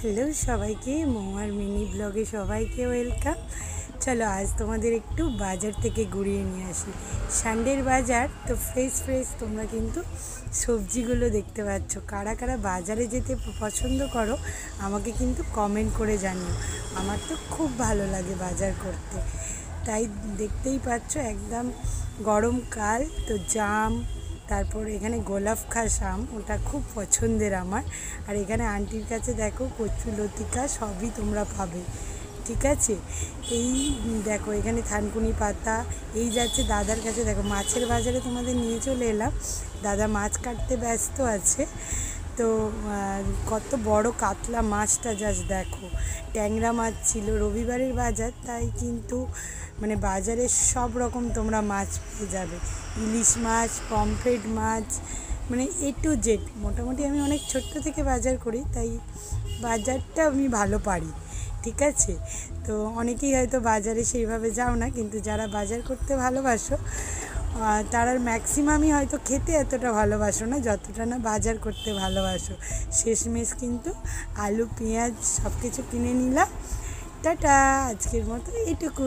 Hello সবাইকে, মৌয়ার mini ব্লগে সবাইকে ওয়েলকাম। চলো আজ তোমাদের একটু বাজার থেকে ঘুরিয়ে নিয়ে আসি। সানডের বাজার তো ফ্রেশ ফ্রেশ তোমরা কিন্তু সবজিগুলো দেখতে পাচ্ছ। কারা কারা বাজারে যেতে পছন্দ করো আমাকে কিন্তু কমেন্ট করে জানিও। আমার তো খুব ভালো লাগে বাজার করতে, তাই দেখতেই পাচ্ছ একদম গরমকাল তো জাম, তারপর এখানে গোলাপ খাস আম, ওটা খুব পছন্দের আমার। আর এখানে আন্টির কাছে দেখো কচু লতিকা সবই তোমরা পাবে, ঠিক আছে। এই দেখো এখানে থানকুনি পাতা, এই যাচ্ছে দাদার কাছে। দেখো মাছের বাজারে তোমাদের নিয়ে চলে এলাম, দাদা মাছ কাটতে ব্যস্ত আছে। তো কত বড় কাতলা মাছটা জাস্ট দেখো, ট্যাংরা মাছ ছিল, রবিবারের বাজার তাই কিন্তু মানে বাজারে সব রকম তোমরা মাছ পেয়ে যাবে। ইলিশ মাছ, পমফ্রেট মাছ, মানে এ টু জেড। মোটামুটি আমি অনেক ছোট্ট থেকে বাজার করি, তাই বাজারটা আমি ভালো পারি, ঠিক আছে। তো অনেকেই হয়তো বাজারে সেইভাবে যাও না, কিন্তু যারা বাজার করতে ভালোবাসো তারা ম্যাক্সিমামই হয়তো খেতে এতটা ভালোবাসো না যতটা না বাজার করতে ভালোবাসো। শেষমেশ কিন্তু আলু পেঁয়াজ সব কিছু কিনে নিলাম। টাটা, আজকের মতো এইটুকু।